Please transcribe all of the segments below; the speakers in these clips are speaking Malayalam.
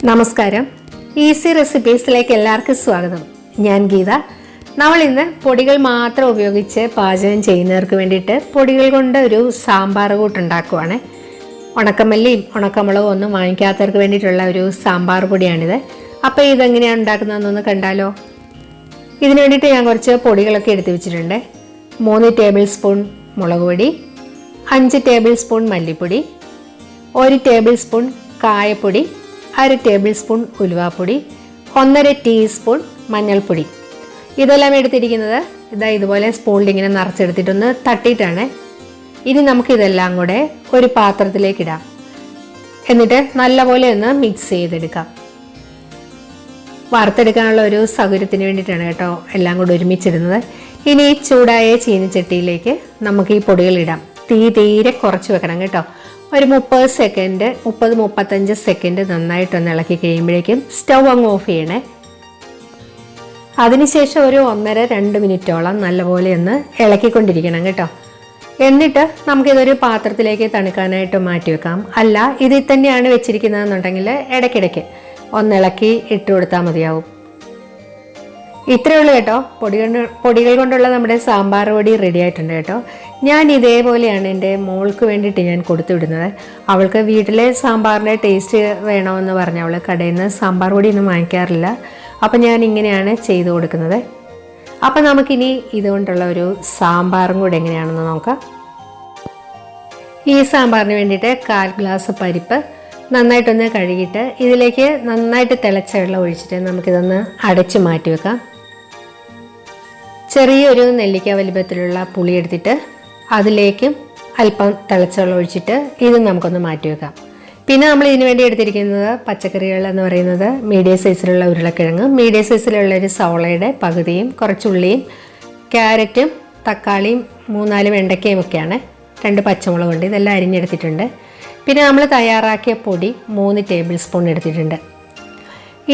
നമസ്കാരം. ഈസി റെസിപ്പീസിലേക്ക് എല്ലാവർക്കും സ്വാഗതം. ഞാൻ ഗീത. നമ്മൾ ഇന്ന് പൊടികൾ മാത്രം ഉപയോഗിച്ച് പാചകം ചെയ്യുന്നവർക്ക് വേണ്ടിയിട്ട് പൊടികൾ കൊണ്ട് ഒരു സാമ്പാർ കൂട്ടുണ്ടാക്കുവാണ്. ഉണക്കമല്ലിയും ഉണക്കമുളകും ഒന്നും വാങ്ങിക്കാത്തവർക്ക് വേണ്ടിയിട്ടുള്ള ഒരു സാമ്പാർ പൊടിയാണിത്. അപ്പോൾ ഇതെങ്ങനെയാണ് ഉണ്ടാക്കുന്നതെന്നൊന്ന് കണ്ടാലോ. ഇതിന് വേണ്ടിയിട്ട് ഞാൻ കുറച്ച് പൊടികളൊക്കെ എടുത്തു വെച്ചിട്ടുണ്ട്. 3 ടേബിൾ സ്പൂൺ മുളക് പൊടി, 5 ടേബിൾ സ്പൂൺ മല്ലിപ്പൊടി, 1 ടേബിൾ സ്പൂൺ കായപ്പൊടി, 1/2 ടേബിൾ സ്പൂൺ ഉലുവാപ്പൊടി, 1.5 ടീസ്പൂൺ മഞ്ഞൾപ്പൊടി. ഇതെല്ലാം എടുത്തിരിക്കുന്നത് ഇതുപോലെ സ്പൂണിൽ ഇങ്ങനെ നിറച്ചെടുത്തിട്ടൊന്ന് തട്ടിയിട്ടാണ്. ഇനി നമുക്കിതെല്ലാം കൂടെ ഒരു പാത്രത്തിലേക്ക് ഇടാം. എന്നിട്ട് നല്ലപോലെ ഒന്ന് മിക്സ് ചെയ്തെടുക്കാം. വറുത്തെടുക്കാനുള്ള ഒരു സൗകര്യത്തിന് വേണ്ടിയിട്ടാണ് കേട്ടോ എല്ലാം കൂടെ ഒരുമിച്ചിടുന്നത്. ഇനി ചൂടായ ചീനിച്ചട്ടിയിലേക്ക് നമുക്ക് ഈ പൊടികൾ ഇടാം. തീരെ കുറച്ച് വെക്കണം കേട്ടോ. ഒരു 30-35 സെക്കൻഡ് നന്നായിട്ടൊന്ന് ഇളക്കി കഴിയുമ്പോഴേക്കും സ്റ്റൗ അങ്ങ് ഓഫ് ചെയ്യണേ. അതിനുശേഷം ഒരു 1.5-2 മിനിറ്റോളം നല്ലപോലെ ഒന്ന് ഇളക്കിക്കൊണ്ടിരിക്കണം കേട്ടോ. എന്നിട്ട് നമുക്കിതൊരു പാത്രത്തിലേക്ക് തണുക്കാനായിട്ട് മാറ്റി വെക്കാം. അല്ല ഇതിൽ തന്നെയാണ് വെച്ചിരിക്കുന്നതെന്നുണ്ടെങ്കിൽ ഇടയ്ക്കിടയ്ക്ക് ഒന്ന് ഇളക്കി ഇട്ട് കൊടുത്താൽ മതിയാവും. ഇത്രയേ ഉള്ളൂ കേട്ടോ. പൊടികൾ കൊണ്ടുള്ള നമ്മുടെ സാമ്പാർ പൊടി റെഡി ആയിട്ടുണ്ട് കേട്ടോ. ഞാൻ ഇതേപോലെയാണ് എൻ്റെ മോൾക്ക് വേണ്ടിയിട്ട് ഞാൻ കൊടുത്തു വിടുന്നത്. അവൾക്ക് വീട്ടിലെ സാമ്പാറിൻ്റെ ടേസ്റ്റ് വേണമെന്ന് പറഞ്ഞ് അവൾ കടയിൽ നിന്ന് സാമ്പാർ പൊടിയൊന്നും വാങ്ങിക്കാറില്ല. അപ്പം ഞാൻ ഇങ്ങനെയാണ് ചെയ്തു കൊടുക്കുന്നത്. അപ്പം നമുക്കിനി ഇതുകൊണ്ടുള്ള ഒരു സാമ്പാറും കൂടെ എങ്ങനെയാണെന്ന് നോക്കാം. ഈ സാമ്പാറിന് വേണ്ടിയിട്ട് 1/4 ഗ്ലാസ് പരിപ്പ് നന്നായിട്ടൊന്ന് കഴുകിയിട്ട് ഇതിലേക്ക് നന്നായിട്ട് തിളച്ച വെള്ളം ഒഴിച്ചിട്ട് നമുക്കിതൊന്ന് അടച്ച് മാറ്റി വെക്കാം. ചെറിയൊരു നെല്ലിക്ക വലിപ്പത്തിലുള്ള പുളി എടുത്തിട്ട് അതിലേക്കും അല്പം തിളച്ച വെള്ളം ഒഴിച്ചിട്ട് ഇത് നമുക്കൊന്ന് മാറ്റി വെക്കാം. പിന്നെ നമ്മൾ ഇതിനു വേണ്ടി എടുത്തിരിക്കുന്നത് പച്ചക്കറികൾ എന്ന് പറയുന്നത് മീഡിയം സൈസിലുള്ള ഉരുളക്കിഴങ്ങ്, മീഡിയം സൈസിലുള്ള ഒരു സവോളയുടെ പകുതിയും, കുറച്ചുള്ളിയും, ക്യാരറ്റും, തക്കാളിയും, 3-4 വെണ്ടയ്ക്കയും ഒക്കെയാണ്. 2 പച്ചമുളകുണ്ട്. ഇതെല്ലാം അരിഞ്ഞെടുത്തിട്ടുണ്ട്. പിന്നെ നമ്മൾ തയ്യാറാക്കിയ പൊടി 3 ടേബിൾ സ്പൂൺ എടുത്തിട്ടുണ്ട്.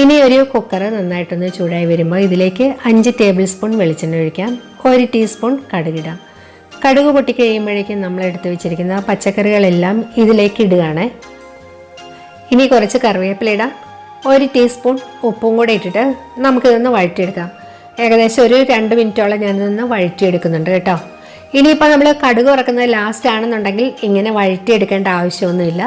ഇനി ഒരു കുക്കർ നന്നായിട്ടൊന്ന് ചൂടായി വരുമ്പോൾ ഇതിലേക്ക് 5 ടേബിൾ സ്പൂൺ വെളിച്ചെണ്ണ ഒഴിക്കാം. 1 ടീസ്പൂൺ കടുകിടാം. കടുക് പൊട്ടിക്കഴിയുമ്പോഴേക്കും നമ്മൾ എടുത്തു വെച്ചിരിക്കുന്ന പച്ചക്കറികളെല്ലാം ഇതിലേക്ക് ഇടുകയാണ്. ഇനി കുറച്ച് കറിവേപ്പില ഇടാം. 1 ടീസ്പൂൺ ഉപ്പും കൂടെ ഇട്ടിട്ട് നമുക്കിതൊന്ന് വഴറ്റിയെടുക്കാം. ഏകദേശം ഒരു 2 മിനിറ്റോളം ഞാനിതൊന്ന് വഴറ്റിയെടുക്കുന്നുണ്ട് കേട്ടോ. ഇനിയിപ്പോൾ നമ്മൾ കടുക് വറക്കുന്നത് ലാസ്റ്റ് ആണെന്നുണ്ടെങ്കിൽ ഇങ്ങനെ വഴറ്റിയെടുക്കേണ്ട ആവശ്യമൊന്നുമില്ല.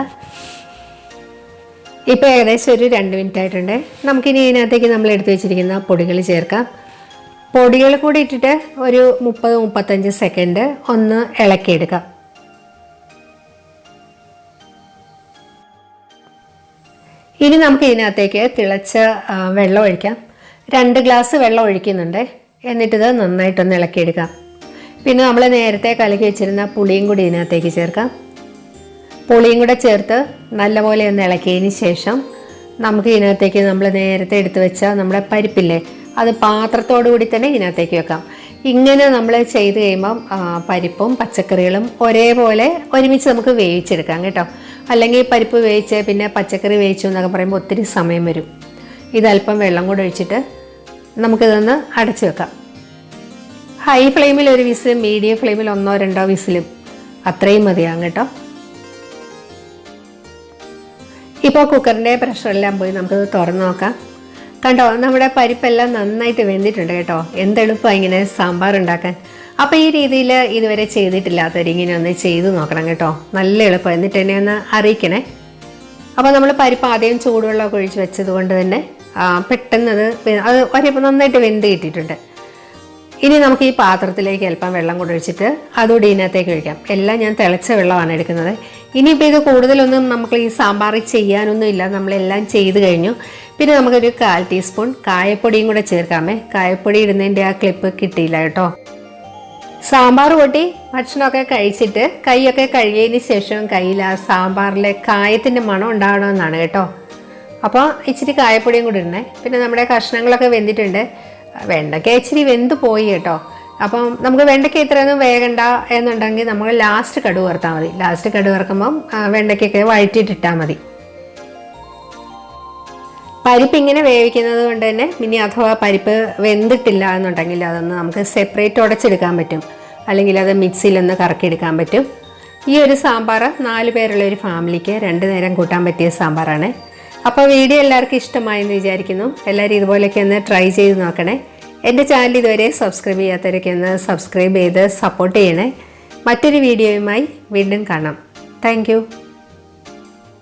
ഇപ്പോൾ ഏകദേശം ഒരു 2 മിനിറ്റ് ആയിട്ടുണ്ട്. നമുക്കിനി ഇതിനകത്തേക്ക് നമ്മൾ എടുത്തു വെച്ചിരിക്കുന്ന പൊടികൾ ചേർക്കാം. പൊടികൾ കൂടി ഇട്ടിട്ട് ഒരു 30-35 സെക്കൻഡ് ഒന്ന് ഇളക്കിയെടുക്കാം. ഇനി നമുക്ക് ഇതിനകത്തേക്ക് തിളച്ച വെള്ളം ഒഴിക്കാം. 2 ഗ്ലാസ് വെള്ളം ഒഴിക്കുന്നുണ്ട്. എന്നിട്ടിത് നന്നായിട്ടൊന്ന് ഇളക്കിയെടുക്കാം. പിന്നെ നമ്മൾ നേരത്തെ കലക്കി വെച്ചിരുന്ന പുളിയും കൂടി ഇതിനകത്തേക്ക് ചേർക്കാം. പുളിയും കൂടെ ചേർത്ത് നല്ലപോലെ ഒന്ന് ഇളക്കിയതിന് ശേഷം നമുക്ക് ഇതിനകത്തേക്ക് നമ്മൾ നേരത്തെ എടുത്തു വെച്ച നമ്മുടെ പരിപ്പില്ലേ അത് പാത്രത്തോടു കൂടി തന്നെ ഇതിനകത്തേക്ക് വെക്കാം. ഇങ്ങനെ നമ്മൾ ചെയ്ത് കഴിയുമ്പം പരിപ്പും പച്ചക്കറികളും ഒരേപോലെ ഒരുമിച്ച് നമുക്ക് വേവിച്ചെടുക്കാം കേട്ടോ. അല്ലെങ്കിൽ പരിപ്പ് വേവിച്ച് പിന്നെ പച്ചക്കറി വേവിച്ചു എന്നൊക്കെ പറയുമ്പോൾ ഒത്തിരി സമയം വരും. ഇതല്പം വെള്ളം കൂടെ ഒഴിച്ചിട്ട് നമുക്കിതൊന്ന് അടച്ചു വെക്കാം. ഹൈ ഫ്ലെയിമിൽ ഒരു വിസിലും മീഡിയം ഫ്ലെയിമിൽ 1-2 വിസിലും അത്രയും മതിയാകും കേട്ടോ. ഇപ്പോൾ കുക്കറിൻ്റെ പ്രഷറെല്ലാം പോയി നമുക്കത് തുറന്ന് നോക്കാം. കണ്ടോ, നമ്മുടെ പരിപ്പെല്ലാം നന്നായിട്ട് വെന്തിട്ടുണ്ട് കേട്ടോ. എന്തെളുപ്പമാണ് ഇങ്ങനെ സാമ്പാർ ഉണ്ടാക്കാൻ. അപ്പോൾ ഈ രീതിയിൽ ഇതുവരെ ചെയ്തിട്ടില്ലാത്തവർ ഇങ്ങനെ ഒന്ന് ചെയ്ത് നോക്കണം കേട്ടോ. നല്ല എളുപ്പം. എന്നിട്ട് എന്നെ ഒന്ന് അറിയിക്കണേ. അപ്പോൾ നമ്മൾ പരിപ്പ് ആദ്യം ചൂടുവെള്ളമൊക്കെ ഒഴിച്ച് വെച്ചത് കൊണ്ട് തന്നെ പെട്ടെന്ന് അത് ഒരേപ്പോൾ നന്നായിട്ട് വെന്ത് കിട്ടിയിട്ടുണ്ട്. ഇനി നമുക്ക് ഈ പാത്രത്തിലേക്ക് അല്പം വെള്ളം കൂടെ ഒഴിച്ചിട്ട് അതുകൂടി ഇതിനകത്തേക്ക് ഒഴിക്കാം. എല്ലാം ഞാൻ തിളച്ച വെള്ളമാണ് എടുക്കുന്നത്. ഇനിയിപ്പോൾ ഇത് കൂടുതലൊന്നും നമുക്ക് ഈ സാമ്പാറിൽ ചെയ്യാനൊന്നും ഇല്ല. നമ്മളെല്ലാം ചെയ്ത് കഴിഞ്ഞു. പിന്നെ നമുക്കൊരു 1/4 ടീസ്പൂൺ കായപ്പൊടിയും കൂടെ ചേർക്കാമേ. കായപ്പൊടി ഇടുന്നതിൻ്റെ ആ ക്ലിപ്പ് കിട്ടിയില്ല കേട്ടോ. സാമ്പാർ കൂട്ടി ഭക്ഷണമൊക്കെ കഴിച്ചിട്ട് കൈയൊക്കെ കഴുകിയതിന് ശേഷം കയ്യിൽ ആ സാമ്പാറിലെ കായത്തിൻ്റെ മണം ഉണ്ടാവണമെന്നാണ് കേട്ടോ. അപ്പോൾ ഇച്ചിരി കായപ്പൊടിയും കൂടി ഇടണേ. പിന്നെ നമ്മുടെ കഷ്ണങ്ങളൊക്കെ വെന്തിട്ടുണ്ട്. വെണ്ടയ്ക്ക ഇച്ചിരി വെന്ത് പോയി കേട്ടോ. അപ്പം നമുക്ക് വെണ്ടയ്ക്ക ഇത്രയൊന്നും വേകണ്ട എന്നുണ്ടെങ്കിൽ നമ്മൾ ലാസ്റ്റ് കടുക് വറുത്താൽ മതി. ലാസ്റ്റ് കടുക് വറുക്കുമ്പം വെണ്ടയ്ക്കൊക്കെ വഴറ്റിയിട്ടിട്ടാൽ മതി. പരിപ്പ് ഇങ്ങനെ വേവിക്കുന്നത് കൊണ്ട് തന്നെ ഇനി അഥവാ പരിപ്പ് വെന്തിട്ടില്ല എന്നുണ്ടെങ്കിൽ അതൊന്ന് നമുക്ക് സെപ്പറേറ്റ് ഉടച്ചെടുക്കാൻ പറ്റും. അല്ലെങ്കിൽ അത് മിക്സിയിലൊന്ന് കറക്കിയെടുക്കാൻ പറ്റും. ഈ ഒരു സാമ്പാർ 4 പേരുള്ള ഒരു ഫാമിലിക്ക് 2 നേരം കൂട്ടാൻ പറ്റിയ സാമ്പാറാണ്. അപ്പോൾ വീഡിയോ എല്ലാവർക്കും ഇഷ്ടമായെന്ന് വിചാരിക്കുന്നു. എല്ലാവരും ഇതുപോലെയൊക്കെ ഒന്ന് ട്രൈ ചെയ്ത് നോക്കണേ. എൻ്റെ ചാനൽ ഇതുവരെ സബ്സ്ക്രൈബ് ചെയ്യാത്തവരൊക്കെ ഒന്ന് സബ്സ്ക്രൈബ് ചെയ്ത് സപ്പോർട്ട് ചെയ്യണേ. മറ്റൊരു വീഡിയോയുമായി വീണ്ടും കാണാം. താങ്ക്